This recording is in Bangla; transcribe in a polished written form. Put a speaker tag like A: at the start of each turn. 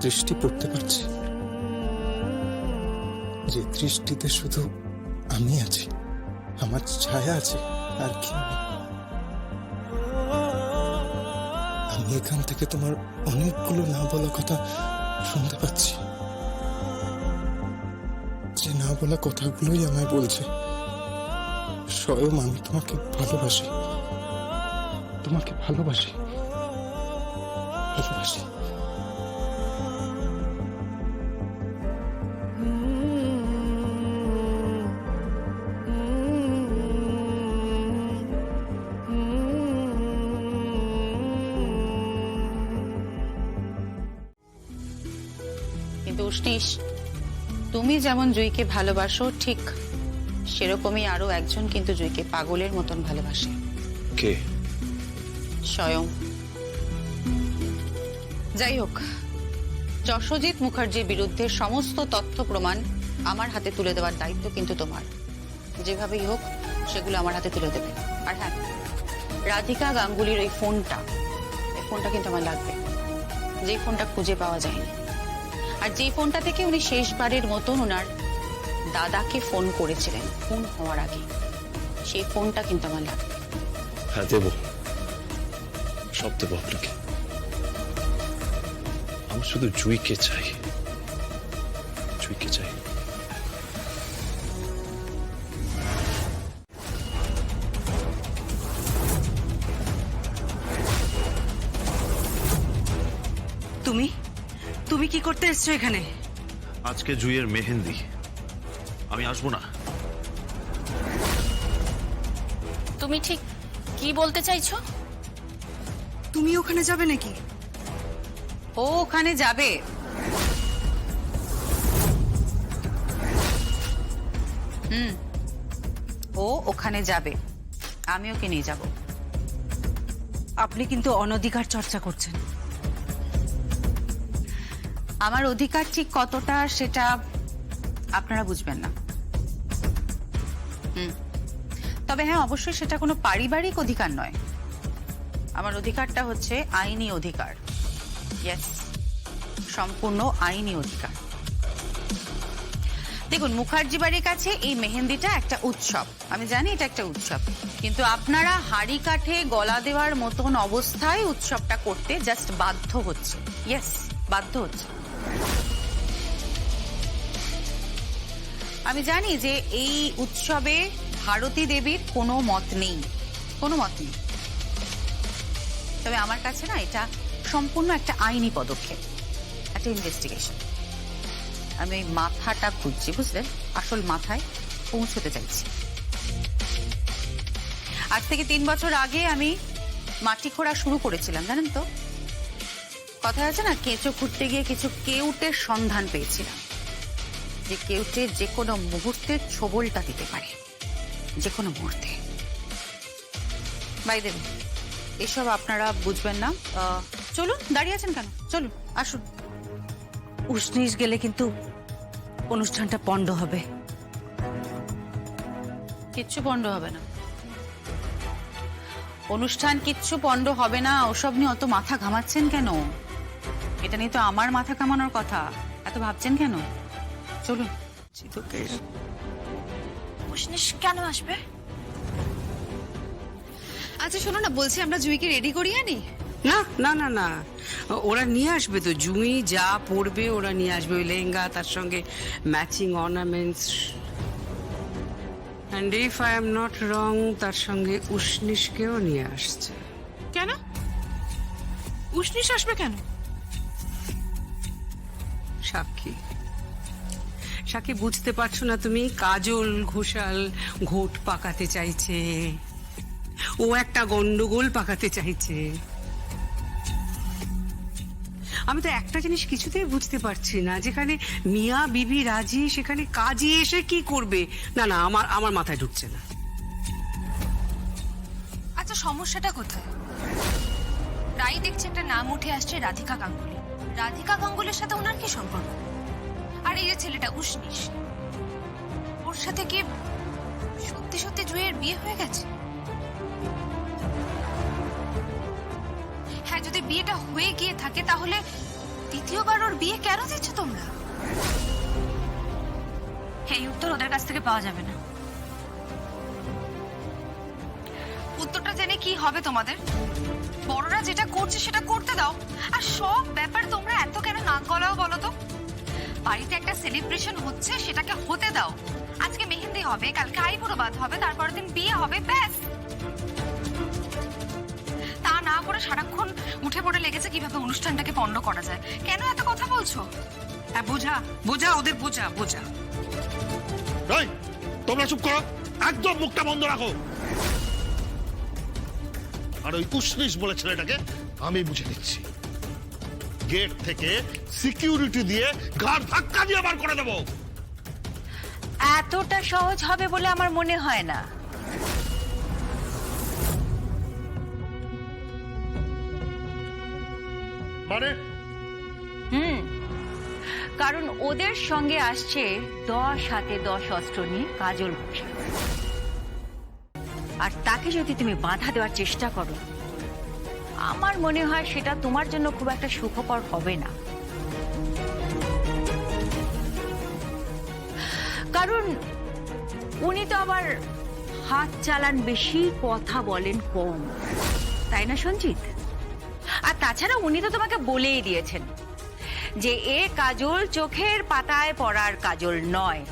A: দৃষ্টি পড়তে পারছি, যে দৃষ্টিতে শুধু আমি আছি, আমার ছায়া আছে, আর কি আমি এখান থেকে তোমার অনেকগুলো না বলা কথা শুনতে পাচ্ছি, যে না বলা কথাগুলোই আমায় বলছে স্বয়ং আমি তোমাকে ভালোবাসি, তোমাকে ভালোবাসি, ভালোবাসি।
B: কিন্তু উষ্ণিস, তুমি যেমন জুইকে ভালোবাসো ঠিক সেরকমই আরো একজন কিন্তু জুইকে পাগলের মতন ভালোবাসে।
C: কে?
B: স্বয়ং। যাই হোক, যশোজিৎ মুখার্জির বিরুদ্ধে সমস্ত তথ্য প্রমাণ আমার হাতে তুলে দেওয়ার দায়িত্ব কিন্তু তোমার। যেভাবেই হোক সেগুলো আমার হাতে তুলে দেবে। আর হ্যাঁ, রাধিকা গাঙ্গুলির ওই ফোনটা কিন্তু আমার লাগবে, যে ফোনটা খুঁজে পাওয়া যায়নি, আর যে ফোনটা থেকে উনি শেষবারের মতন ওনার দাদাকে ফোন করেছিলেন খুন হওয়ার আগে, সেই ফোনটা কিন্তু আমার লাগবে।
C: হ্যাঁ দেবো, সব দেবো আপনাকে। আমার শুধু জুইকে চাই, জুইকে চাই।
D: তুমি তুমি কি করতে এসছো এখানে?
C: আজকে জুইয়ের মেহেন্দি, আমি আসবো না।
B: তুমি ঠিক কি বলতে চাইছো?
D: তুমি ওখানে যাবে নাকি?
B: ও ওখানে যাবে? ও ওখানে যাবে, আমি ওকে নিয়ে যাব।
D: আপনি কিন্তু অনধিকার চর্চা করছেন।
B: আমার অধিকার ঠিক কতটা সেটা আপনারা বুঝবেন না। তবে হ্যাঁ, অবশ্যই সেটা কোনো পারিবারিক অধিকার নয়। আমার অধিকারটা হচ্ছে আইনি অধিকার। ইয়েস, সম্পূর্ণ আইনি অধিকার। দেখুন, মুখার্জি বাড়ির কাছে এই মেহেন্দিটা একটা উৎসব, আমি জানি এটা একটা উৎসব, কিন্তু আপনারা হাড়ি কাঠে গলা দেওয়ার মতন অবস্থায় উৎসবটা করতে জাস্ট বাধ্য হচ্ছে। ইয়েস, বাধ্য হচ্ছে। আমি জানি যে এই উৎসবে ভারতী দেবীর কোনো মত নেই, কোনো মত নেই। তবে আমার কাছে না এটা সম্পূর্ণ একটা আইনি পদক্ষেপ, একটা ইনভেস্টিগেশন। আমি ওই মাথাটা খুঁজছি, বুঝলেন? আসল মাথায় পৌঁছতে চাইছি। আজ থেকে 3 বছর আগে আমি মাটি খোঁড়া শুরু করেছিলাম, জানেন তো? কথা আছে না, কেঁচো খুঁড়তে গিয়ে কিছু কেউটের সন্ধান পেয়েছিলাম, যে কেউটে যে কোনো মুহূর্তে ছোবলটা দিতে পারে, যে কোনো মুহূর্তে। বাই দেবে, এসব আপনারা বুঝবেন না। চলুন, দাঁড়িয়ে আছেন কেন? চলুন, আসুন।
D: উষ্ণিস গেলে কিন্তু অনুষ্ঠানটা পণ্ড হবে।
B: কিচ্ছু পণ্ড হবে না, অনুষ্ঠান কিচ্ছু পণ্ড হবে না। ওসব নিয়ে অত মাথা ঘামাচ্ছেন কেন? এটা নিয়ে তো আমার মাথা কামানোর কথা, এত ভাবছেন কেন? চলুন।
E: উষ্ণিস কেন আসবে?
F: আচ্ছা শোনো না, বলছি আমরা জুইকে রেডি করিয়ে আনি।
D: না না না না, ওরা নিয়ে আসবে তো। জুই যা পরবে ওরা নিয়ে আসবে, ওই লেহেঙ্গা, তার সঙ্গে matching ornaments. And if I am not wrong, তার সঙ্গে উষ্ণিসকেও নিয়ে আসছে।
E: কেন উষ্ণিস আসবে কেন?
D: সাক্ষী, সাক্ষী বুঝতে পারছো না তুমি? কাজল ঘোষাল ঘোট পাকাতে চাইছে, ও একটা গন্ডগোল পাকাতে চাইছে। আমি তো একটা জিনিস কিছুতেই বুঝতে পারছি না, যেখানে মিয়া বিবি রাজি, সেখানে কাজী এসে কি করবে? না না, আমার মাথায় ঢুকছে না।
E: আচ্ছা সমস্যাটা কোথায়? প্রায় দেখছি একটা নাম উঠে আসছে, রাধিকা গাঙ্গুলি। রাধিকা গাঙ্গুলির সাথে ওনার কি সম্পর্ক? আর এই যে ছেলেটা উষ্ণিস, ওর সাথে কি সত্যি সত্যি জুইয়ের বিয়ে হয়ে গেছে? হ্যাঁ, যদি বিয়েটা হয়ে গিয়ে থাকে তাহলে দ্বিতীয়বার ওর বিয়ে কেন দিচ্ছ তোমরা? এই উত্তর ওদের কাছ থেকে পাওয়া যাবে না। উত্তরটা জেনে কি হবে তোমাদের? বড়রা যেটা করছে সেটা করতে দাও। আর সব ব্যাপার তোমরা এত কেন নাক গলাও বলো তো? বাড়িতে একটা সেলিব্রেশন হচ্ছে, সেটাকে হতে দাও। আজকে মেহেন্দি হবে, কালকে আইবুড়ো বাদ হবে, তারপরের দিন বিয়ে হবে, ব্যাস। তা না করে সারাক্ষণ উঠে পড়ে লেগেছে কিভাবে অনুষ্ঠানটাকে পণ্ড করা যায়। কেন এত কথা বলছো?
D: হ্যাঁ, বোঝা বোঝা ওদের, বোঝা বোঝা।
C: এই, তোমরা চুপ করো, একদম মুখটা বন্ধ রাখো। আর ওই উষ্ণিস বলে ছেলেটাকে আমি বুঝে দিচ্ছি। গেট থেকে সিকিউরিটি দিয়ে ঘাড় ধাক্কা দিয়ে বার করে দেবো।
B: এতটা সহজ হবে বলে আমার মনে হয় না।
C: মানে
B: কারণ ওদের সঙ্গে আসছে 10 হাতে 10 অস্ত্র নিয়ে কাজল ঘোষাল। আর তাকে যদি তুমি বাধা দেওয়ার চেষ্টা করো, আমার মনে হয় সেটা তোমার জন্য খুব একটা সুখকর হবে না। কারণ উনি তো আবার হাত চালান বেশি, কথা বলেন কম, তাই না সঞ্জিত? আর তাছাড়া উনি তো তোমাকে বলেই দিয়েছেন যে এ কাজল চোখের পাতায় পড়ার কাজল নয়।